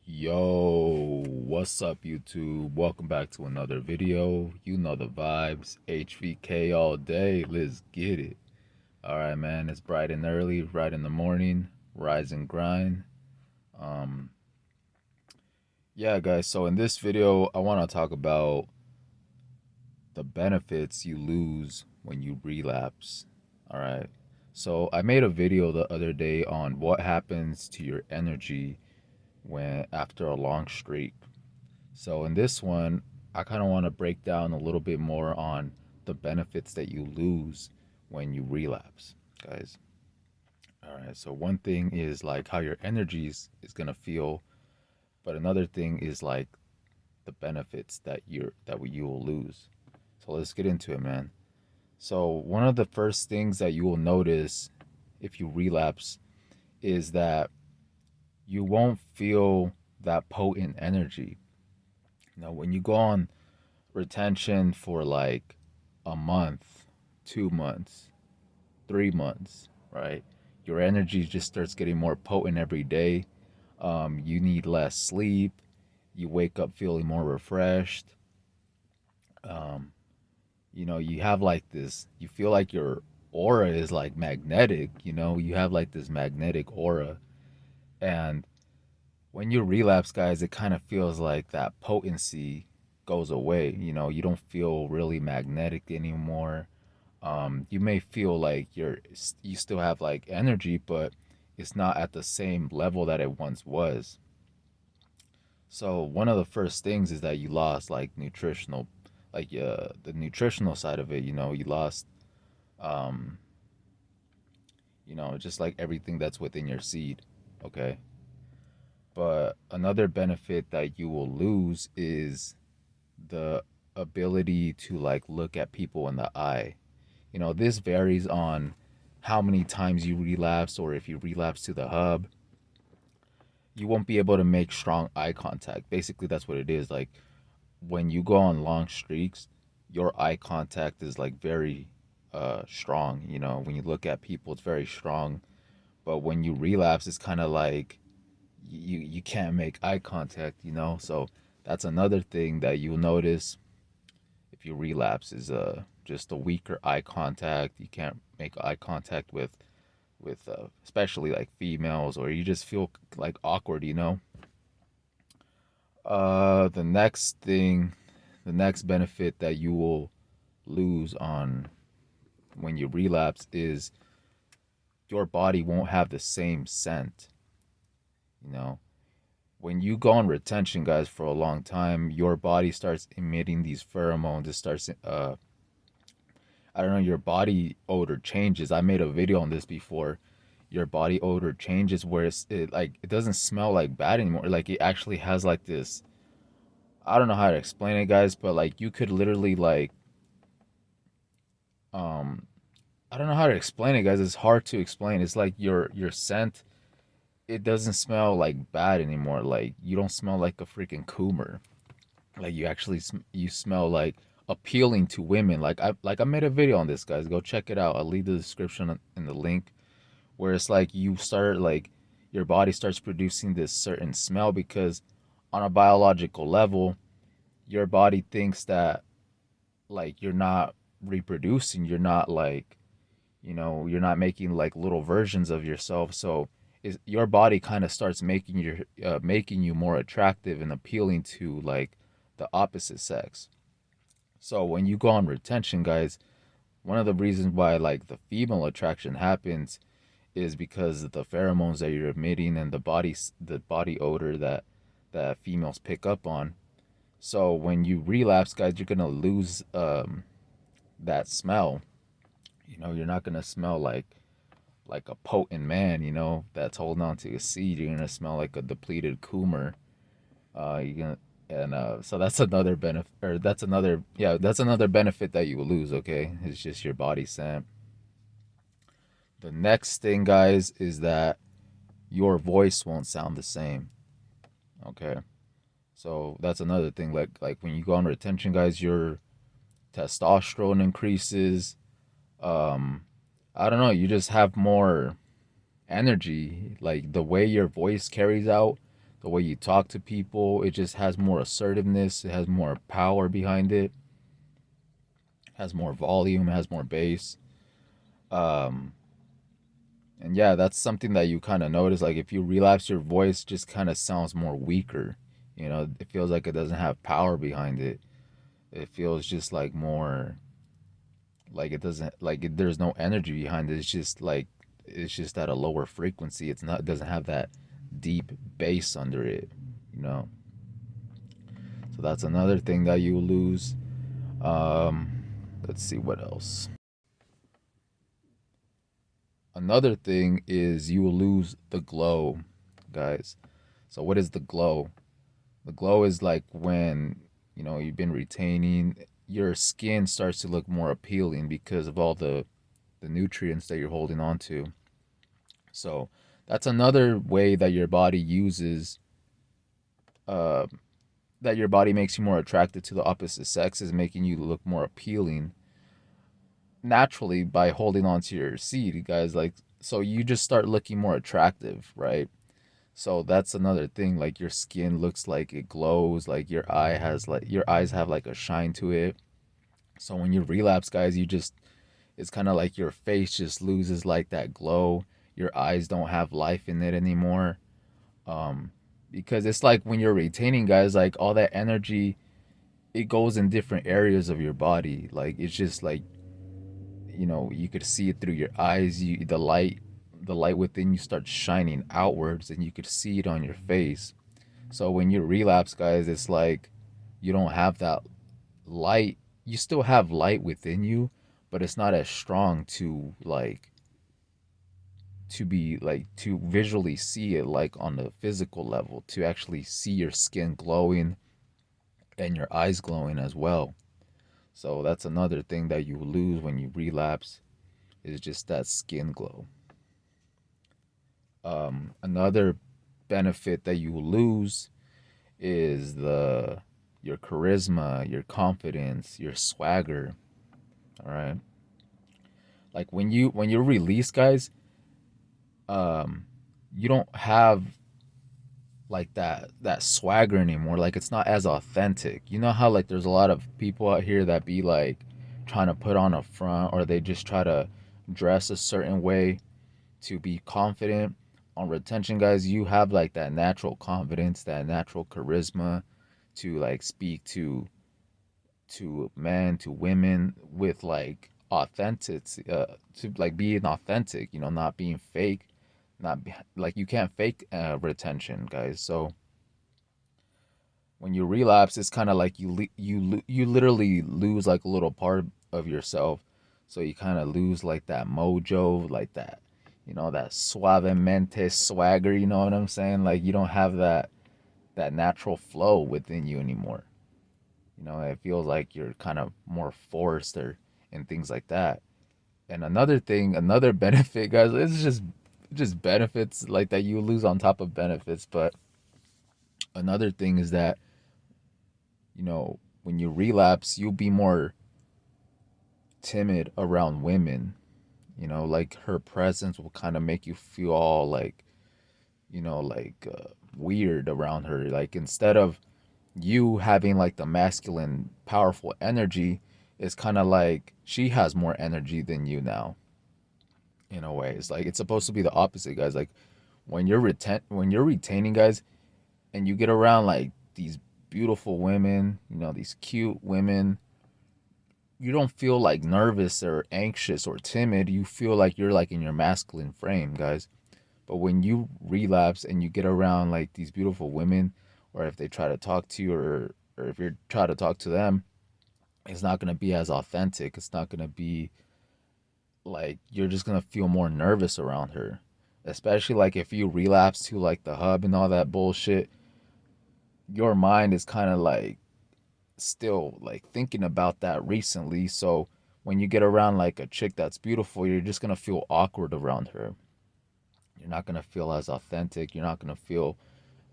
Yo, what's up, YouTube? Welcome back to another video. You know the vibes. HVK all day. Let's get it. All right, man. It's bright and early, right in the morning. Rise and grind. Um, yeah, guys. So in this video, I want to talk about the benefits you lose when you relapse. All right. So I made a video the other day on what happens to your energy when after a long streak. So in this one, I kind of want to break down a little bit more on the benefits that you lose when you relapse, guys. All right. So one thing is like how your energies is gonna feel, but another thing is like the benefits that you will lose. So let's get into it, man. So one of the first things that you will notice if you relapse is that you won't feel that potent energy. When you go on retention for like a month, 2 months, 3 months, right? Your energy just starts getting more potent every day. You need less sleep. You wake up feeling more refreshed. Um, you have like this, you feel like your aura is like magnetic, you have like this magnetic aura. And when you relapse, guys, it kind of feels like that potency goes away. You don't feel really magnetic anymore. You may feel like you still have like energy, but it's not at the same level that it once was. So one of the first things is that you lost like nutritional, like the nutritional side of it. You lost, um, just like everything that's within your seed. Okay. But another benefit that you will lose is the ability to like look at people in the eye. This varies on how many times you relapse, or if you relapse to the hub, you won't be able to make strong eye contact. Basically, that's what it is. Like when you go on long streaks, your eye contact is like very strong. When you look at people, it's very strong. But when you relapse, it's kind of like you can't make eye contact, So that's another thing that you'll notice if you relapse is just a weaker eye contact. You can't make eye contact with especially like females, or you just feel like awkward, the next thing, the next benefit that you will lose on when you relapse is your body won't have the same scent. you know when you go on retention, guys, for a long time, your body starts emitting these pheromones. It starts I don't know, your body odor changes. I made a video on this before. Your body odor changes where it doesn't smell like bad anymore. Like it actually has like this, I don't know how to explain it, guys, but like you could literally like um I don't know how to explain it, guys. It's hard to explain. It's like your scent, it doesn't smell like bad anymore. Like you don't smell like a freaking coomer. Like you actually you smell like appealing to women. Like I made a video on this, guys. Go check it out. I'll leave the description in the link, where it's like you start like your body starts producing this certain smell because on a biological level, your body thinks that like you're not reproducing, you're not like, you're not making like little versions of yourself. So your body kind of starts making you more attractive and appealing to like the opposite sex. So when you go on retention, guys, one of the reasons why like the female attraction happens is because of the pheromones that you're emitting and the body odor that females pick up on. So when you relapse, guys, you're gonna lose that smell. You're not gonna smell like a potent man, that's holding on to a seed. You're gonna smell like a depleted coomer. You're gonna and So that's another benefit, or that's another benefit that you will lose. Okay, it's just your body scent. The next thing, guys, is that your voice won't sound the same. Okay, so that's another thing. Like when you go on retention, guys, your testosterone increases. Um, I don't know. You just have more energy. Like the way your voice carries out, the way you talk to people. It just has more assertiveness. It has more power behind it. Has more volume. Has more bass. Um, and yeah, that's something that you kind of notice. Like if you relapse, your voice just kind of sounds more weaker. You know, it feels like it doesn't have power behind it. It feels just like more like it doesn't there's no energy behind it. It's just at a lower frequency. It's not, it doesn't have that deep bass under it, you know. So that's another thing that you lose. Um, let's see what else. Another thing is you will lose the glow, guys. So what is the glow? The glow is like when, you know, you've been retaining, your skin starts to look more appealing because of all the nutrients that you're holding on to. So that's another way that your body uses uh, that your body makes you more attracted to the opposite sex, is making you look more appealing naturally by holding on to your seed, guys. Like, so you just start looking more attractive, right? So that's another thing. Like your skin looks like it glows. Like your eyes have like a shine to it. So when you relapse, guys, you just, it's kind of like your face just loses like that glow. Your eyes don't have life in it anymore. Um, because it's like when you're retaining, guys, like all that energy, it goes in different areas of your body. Like it's just like, you know, you could see it through your eyes. The light within you starts shining outwards, and you could see it on your face. So when you relapse, guys, it's like you don't have that light. You still have light within you, but it's not as strong to like to visually see it like on the physical level, to actually see your skin glowing and your eyes glowing as well. So that's another thing that you lose when you relapse, is just that skin glow. Another benefit that you lose is the your charisma, your confidence, your swagger. All right. Like when you're released, guys, um, you don't have like that swagger anymore. Like it's not as authentic. You know how like there's a lot of people out here that be like trying to put on a front, or they just try to dress a certain way to be confident. On retention, guys, you have like that natural confidence, that natural charisma to like speak to men, to women with like authentic, to like being authentic, you know, not being fake, not be, like you can't fake retention, guys. So when you relapse, it's kind of like you literally lose like a little part of yourself. So you kind of lose like that mojo, like that, you know, that suavemente swagger. You know what I'm saying? Like you don't have that natural flow within you anymore. You know, it feels like you're kind of more forced or and things like that. And another thing, another benefit, guys, it's just benefits like that you lose on top of benefits. But another thing is that, you know, when you relapse, you'll be more timid around women. You know, like her presence will kind of make you feel all like, you know, like weird around her. Like instead of you having like the masculine, powerful energy, it's kind of like she has more energy than you now. In a way, it's like it's supposed to be the opposite, guys. Like when you're retaining, guys, and you get around like these beautiful women, you know, these cute women, you don't feel like nervous or anxious or timid. You feel like you're like in your masculine frame, guys. But when you relapse and you get around like these beautiful women, or if they try to talk to you, or if you try to talk to them, it's not gonna be as authentic. It's not gonna be like, you're just gonna feel more nervous around her. Especially like if you relapse to like the hub and all that bullshit, your mind is kind of like still like thinking about that recently. So when you get around like a chick that's beautiful, you're just gonna feel awkward around her. You're not gonna feel as authentic. You're not gonna feel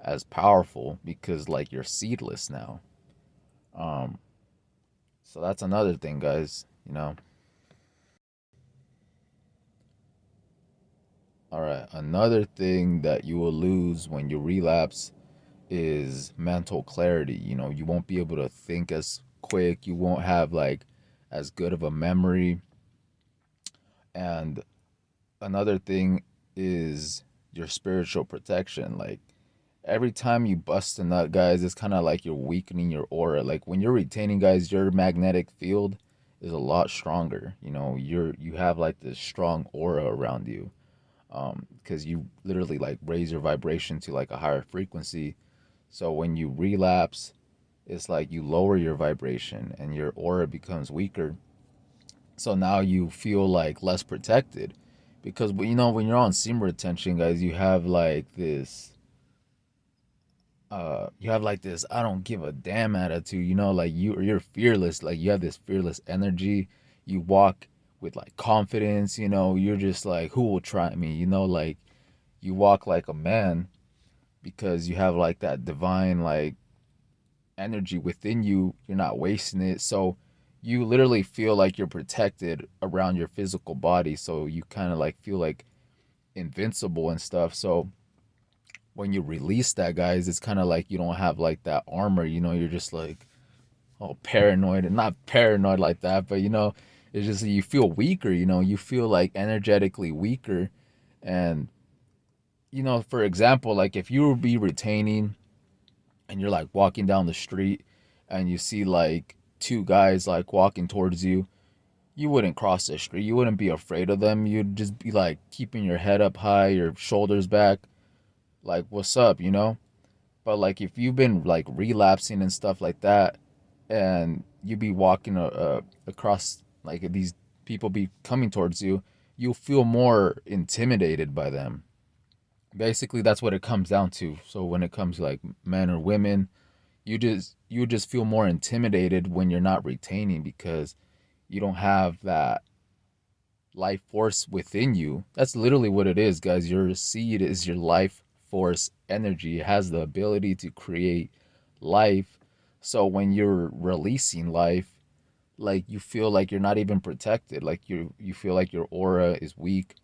as powerful because like you're seedless now. Um, so that's another thing, guys. You know. All right. Another thing that you will lose when you relapse. is mental clarity. You know, you won't be able to think as quick. You won't have like as good of a memory. And another thing is your spiritual protection. Like every time you bust a nut, guys, it's kind of like you're weakening your aura. Like when you're retaining, guys, your magnetic field is a lot stronger. You know, you have like this strong aura around you. Because you literally like raise your vibration to like a higher frequency. So when you relapse, it's like you lower your vibration and your aura becomes weaker. So now you feel like less protected because you know when you're on semen retention, guys, you have like this I don't give a damn attitude. You know, like you're fearless. Like you have this fearless energy. You walk with like confidence. You know, you're just like who will try me. You know, like you walk like a man because you have like that divine like energy within you. You're not wasting it. So you literally feel like you're protected around your physical body. So you kind of like feel like invincible and stuff. So when you release that, guys, it's kind of like you don't have like that armor. You know, you're just like oh paranoid and not paranoid like that, but you know, it's just you feel weaker. You know, you feel like energetically weaker, and you know, for example, like if you would be retaining and you're like walking down the street and you see like two guys like walking towards you, you wouldn't cross the street. You wouldn't be afraid of them. You'd just be like keeping your head up high, your shoulders back, like what's up, you know? But like if you've been like relapsing and stuff like that, and you be walking across like these people be coming towards you, you'll feel more intimidated by them. Basically, that's what it comes down to. So when it comes to like men or women, you just feel more intimidated when you're not retaining because you don't have that life force within you. That's literally what it is, guys. Your seed is your life force energy. It has the ability to create life. So when you're releasing life, like you feel like you're not even protected. Like you feel like your aura is weak,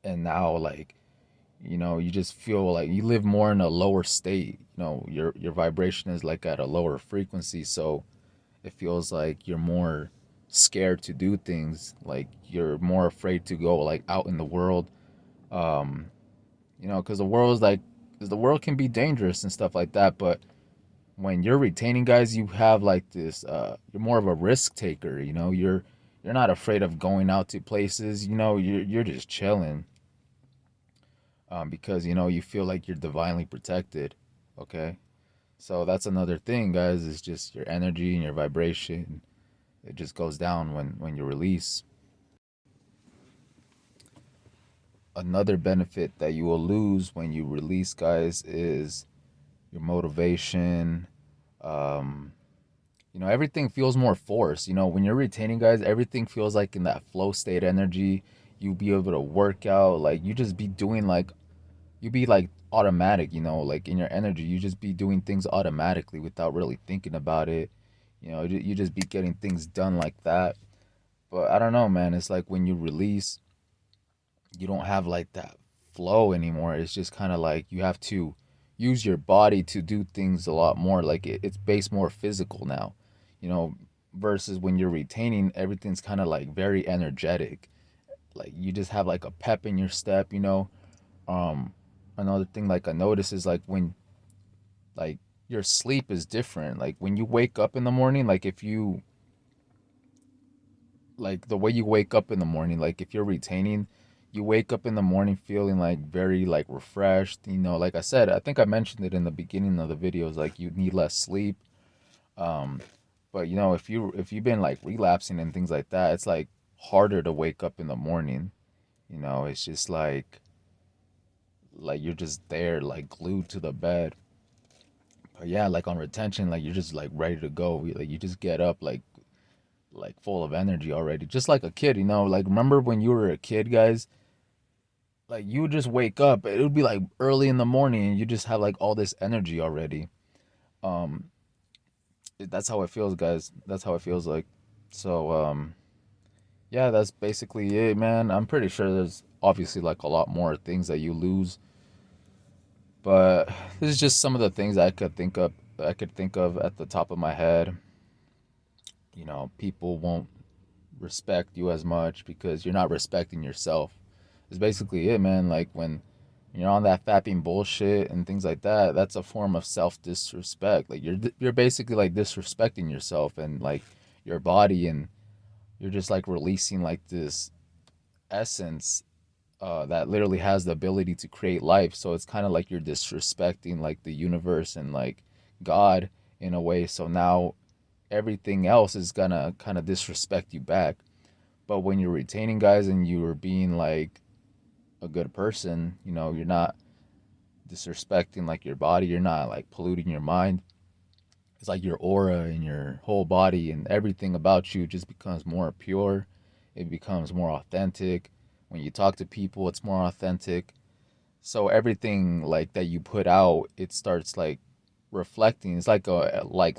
and now like you know you just feel like you live more in a lower state. You know your vibration is like at a lower frequency, so it feels like you're more scared to do things, like you're more afraid to go like out in the world. um you know, because the world is like, because the world can be dangerous and stuff like that, but when you're retaining, guys, you have like this you're more of a risk taker. You know, you're not afraid of going out to places. You know, you're just chilling, because you know you feel like you're divinely protected. Okay, so that's another thing, guys, is just your energy and your vibration. It just goes down when you release. Another benefit that you will lose when you release, guys, is your motivation. Um, you know, everything feels more forced. You know, when you're retaining, guys, everything feels like in that flow state energy. You be able to work out, like you just be doing like you be like automatic. You know, like in your energy, you just be doing things automatically without really thinking about it. You know, you just be getting things done like that. But I don't know, man. It's like when you release, you don't have like that flow anymore. It's just kind of like you have to use your body to do things a lot more. Like it's based more physical now, you know, versus when you're retaining, everything's kind of like very energetic. Like you just have like a pep in your step, you know. Um, Another thing like I notice is like when like your sleep is different. Like when you wake up in the morning, like if you like the way you wake up in the morning, like if you're retaining, you wake up in the morning feeling like very like refreshed. You know, like I said, I think I mentioned it in the beginning of the videos, like you need less sleep. um but you know, if you've been like relapsing and things like that, it's like harder to wake up in the morning. You know, it's just like you're just there like glued to the bed. But yeah, like on retention, like you're just like ready to go. Like you just get up like full of energy already, just like a kid. You know, like remember when you were a kid, guys, like you would just wake up, it would be like early in the morning and you just have like all this energy already. um that's how it feels, guys. That's how it feels like. So yeah, that's basically it, man. I'm pretty sure there's obviously like a lot more things that you lose But this is just some of the things I could think of at the top of my head. People won't respect you as much because you're not respecting yourself. It's basically it, man. Like when you're on that fapping bullshit and things like that, that's a form of self disrespect. Like you're basically like disrespecting yourself and like your body, and you're just like releasing like this essence that literally has the ability to create life. So it's kind of like you're disrespecting like the universe and like God in a way. So now everything else is gonna kind of disrespect you back. But when you're retaining guys and you're being like a good person, you're not disrespecting like your body, you're not like polluting your mind. It's like your aura and your whole body and everything about you just becomes more pure. It becomes more authentic. When you talk to people, it's more authentic. So everything like that you put out, it starts like reflecting. It's like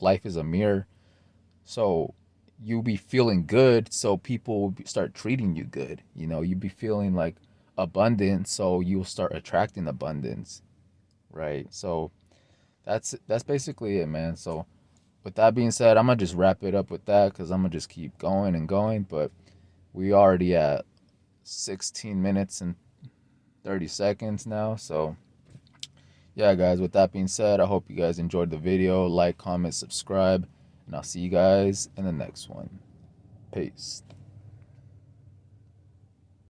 life is a mirror. So you be feeling good, so people will start treating you good. You be feeling like abundant, so you'll start attracting abundance, right? So that's basically it, man. So with that being said, I'm gonna just wrap it up with that because I'm gonna just keep going and going. But we already at 16 minutes and 30 seconds now. So yeah, guys, with that being said, I hope you guys enjoyed the video. Like, comment, subscribe, and I'll see you guys in the next one. Peace.